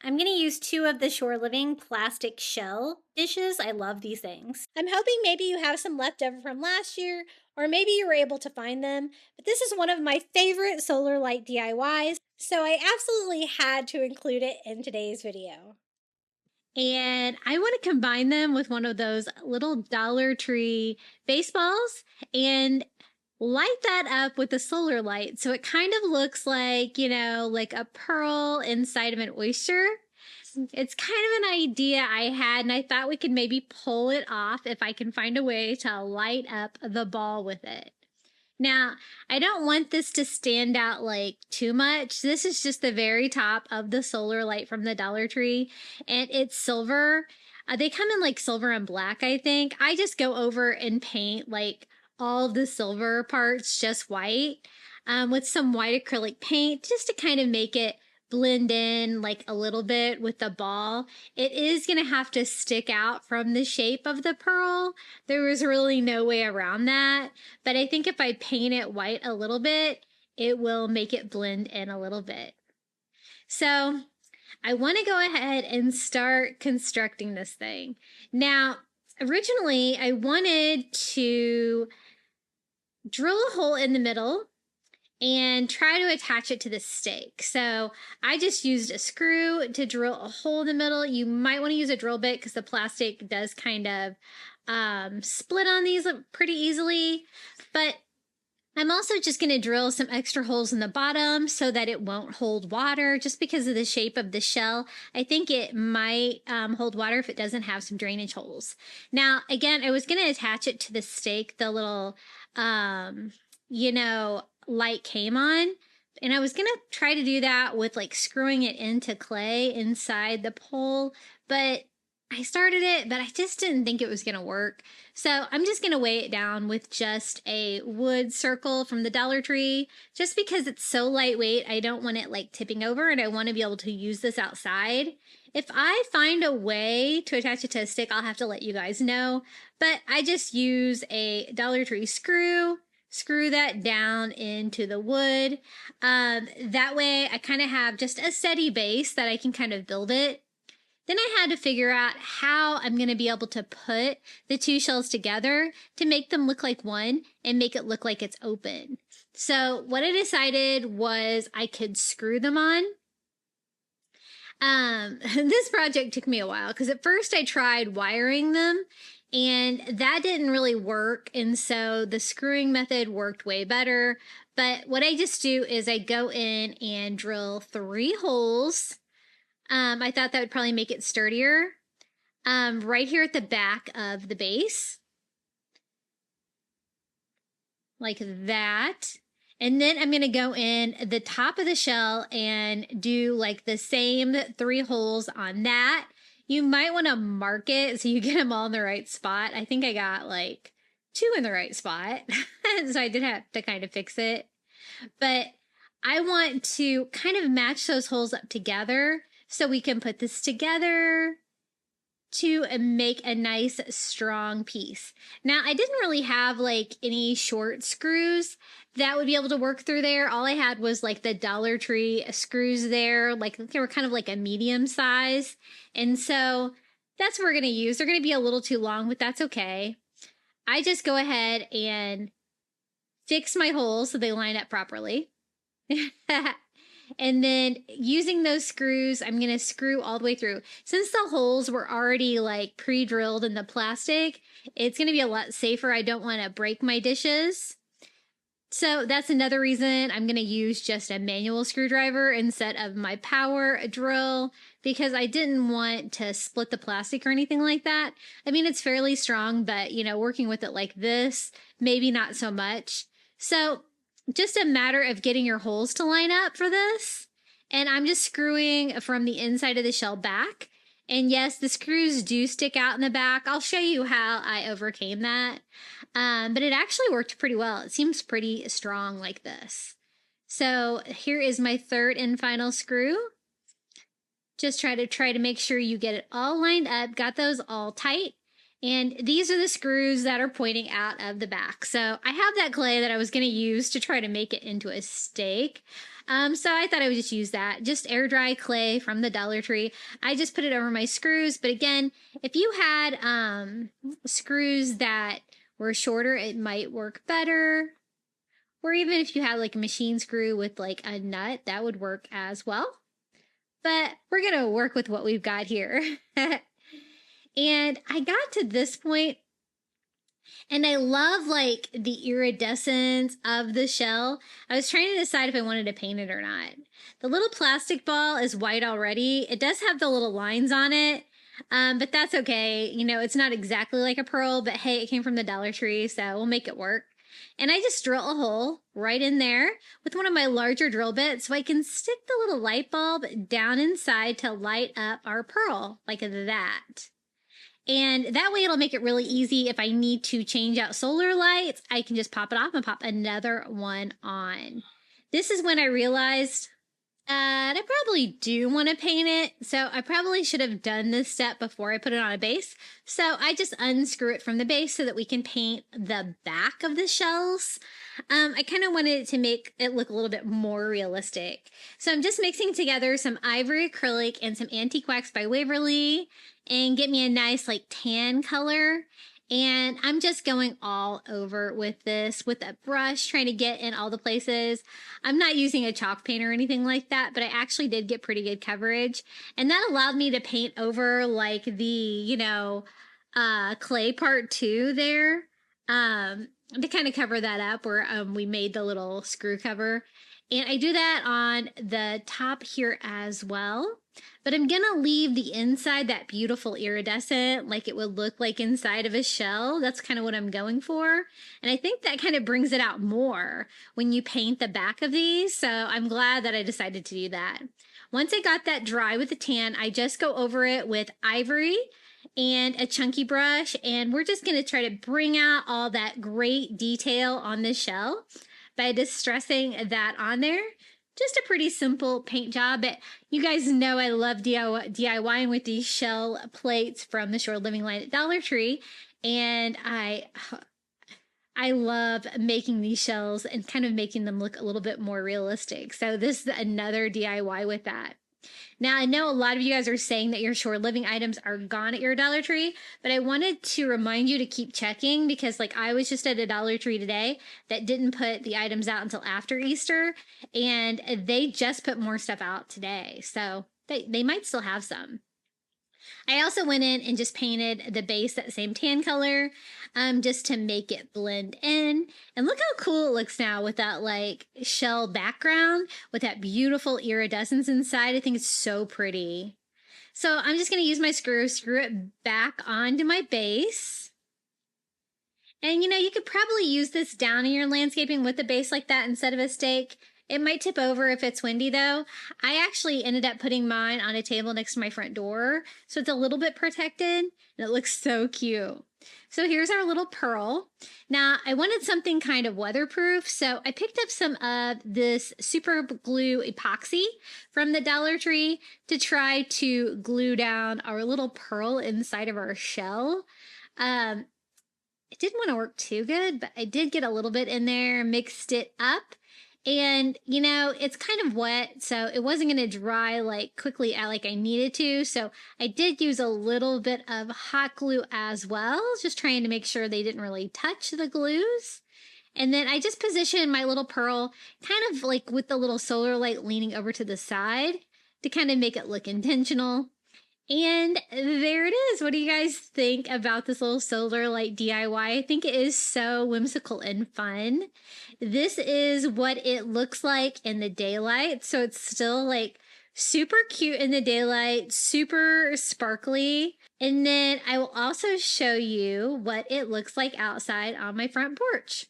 I'm going to use two of the Shore Living plastic shell dishes. I love these things. I'm hoping maybe you have some left over from last year, or maybe you were able to find them. But this is one of my favorite solar light DIYs, so I absolutely had to include it in today's video. And I want to combine them with one of those little Dollar Tree baseballs and light that up with a solar light. So it kind of looks like, like a pearl inside of an oyster. It's kind of an idea I had, and I thought we could maybe pull it off if I can find a way to light up the ball with it. Now, I don't want this to stand out like too much. This is just the very top of the solar light from the Dollar Tree, and it's silver. They come in like silver and black, I think. I just go over and paint like all the silver parts just white with some white acrylic paint just to kind of make it blend in like a little bit with the ball. It is going to have to stick out from the shape of the pearl. There was really no way around that. But I think if I paint it white a little bit, it will make it blend in a little bit. So I want to go ahead and start constructing this thing. Now, originally I wanted to drill a hole in the middle and try to attach it to the stake. So I just used a screw to drill a hole in the middle. You might want to use a drill bit because the plastic does kind of split on these pretty easily. But I'm also just going to drill some extra holes in the bottom so that it won't hold water just because of the shape of the shell. I think it might hold water if it doesn't have some drainage holes. Now, again, I was going to attach it to the stake, the little, light came on, and I was gonna try to do that with like screwing it into clay inside the pole, but I started it, but I just didn't think it was gonna work. So I'm just gonna weigh it down with just a wood circle from the Dollar Tree, just because it's so lightweight. I don't want it like tipping over, and I want to be able to use this outside. If I find a way to attach it to a stick, I'll have to let you guys know, but I just use a Dollar Tree screw that down into the wood. That way I kind of have just a steady base that I can kind of build it. Then I had to figure out how I'm going to be able to put the two shells together to make them look like one and make it look like it's open. So what I decided was I could screw them on. This project took me a while because at first I tried wiring them, and that didn't really work. And so the screwing method worked way better. But what I just do is I go in and drill 3 holes. I thought that would probably make it sturdier. Right here at the back of the base. Like that. And then I'm going to go in the top of the shell and do like the same 3 holes on that. You might want to mark it so you get them all in the right spot. I think I got like 2 in the right spot. So I did have to kind of fix it. But I want to kind of match those holes up together so we can put this together to make a nice strong piece. Now, I didn't really have like any short screws that would be able to work through there. All I had was like the Dollar Tree screws there, like they were kind of like a medium size. And so that's what we're going to use. They're going to be a little too long, but that's okay. I just go ahead and fix my holes so they line up properly. And then using those screws, I'm going to screw all the way through. Since the holes were already like pre-drilled in the plastic, it's going to be a lot safer. I don't want to break my dishes. So that's another reason I'm going to use just a manual screwdriver instead of my power drill, because I didn't want to split the plastic or anything like that. I mean, it's fairly strong, but working with it like this, maybe not so much. So just a matter of getting your holes to line up for this. And I'm just screwing from the inside of the shell back. And yes, the screws do stick out in the back. I'll show you how I overcame that. But it actually worked pretty well. It seems pretty strong like this. So here is my 3rd and final screw. Just try to make sure you get it all lined up, got those all tight. And these are the screws that are pointing out of the back. So I have that clay that I was going to use to try to make it into a stake. So I thought I would just use that. Just air dry clay from the Dollar Tree. I just put it over my screws. But again, if you had screws that were shorter, it might work better. Or even if you had like a machine screw with like a nut, that would work as well. But we're going to work with what we've got here. And I got to this point, and I love like the iridescence of the shell. I was trying to decide if I wanted to paint it or not. The little plastic ball is white already. It does have the little lines on it, but that's okay. You know, it's not exactly like a pearl, but hey, it came from the Dollar Tree, so we'll make it work. And I just drill a hole right in there with one of my larger drill bits so I can stick the little light bulb down inside to light up our pearl like that. And that way it'll make it really easy. If I need to change out solar lights, I can just pop it off and pop another one on. This is when I realized I probably do want to paint it. So I probably should have done this step before I put it on a base. So I just unscrew it from the base so that we can paint the back of the shells. I kind of wanted it to make it look a little bit more realistic. So I'm just mixing together some ivory acrylic and some Antique Wax by Waverly and get me a nice like tan color. And I'm just going all over with this with a brush, trying to get in all the places. I'm not using a chalk paint or anything like that, but I actually did get pretty good coverage. And that allowed me to paint over like the, you know, clay part too there, to kind of cover that up where we made the little screw cover. And I do that on the top here as well. But I'm going to leave the inside that beautiful iridescent, like it would look like inside of a shell. That's kind of what I'm going for. And I think that kind of brings it out more when you paint the back of these. So I'm glad that I decided to do that. Once I got that dry with the tan, I just go over it with ivory and a chunky brush. And we're just going to try to bring out all that great detail on the shell by distressing that on there. Just a pretty simple paint job, but you guys know I love DIYing with these shell plates from the Shore Living line at Dollar Tree, and I love making these shells and kind of making them look a little bit more realistic. So this is another DIY with that. Now, I know a lot of you guys are saying that your Shore Living items are gone at your Dollar Tree, but I wanted to remind you to keep checking because like I was just at a Dollar Tree today that didn't put the items out until after Easter, and they just put more stuff out today. So they might still have some. I also went in and just painted the base that same tan color, just to make it blend in. And look how cool it looks now with that like shell background with that beautiful iridescence inside. I think it's so pretty. So I'm just going to use my screw it back onto my base. And you know, you could probably use this down in your landscaping with a base like that instead of a stake. It might tip over if it's windy though. I actually ended up putting mine on a table next to my front door, so it's a little bit protected and it looks so cute. So here's our little pearl. Now I wanted something kind of weatherproof, so I picked up some of this super glue epoxy from the Dollar Tree to try to glue down our little pearl inside of our shell. It didn't want to work too good, but I did get a little bit in there, mixed it up. And, you know, it's kind of wet, so it wasn't going to dry like quickly like I needed to. So I did use a little bit of hot glue as well, just trying to make sure they didn't really touch the glues. And then I just positioned my little pearl kind of like with the little solar light leaning over to the side to kind of make it look intentional. And there it is. What do you guys think about this little solar light DIY? I think it is so whimsical and fun. This is what it looks like in the daylight. So it's still like super cute in the daylight, super sparkly. And then I will also show you what it looks like outside on my front porch.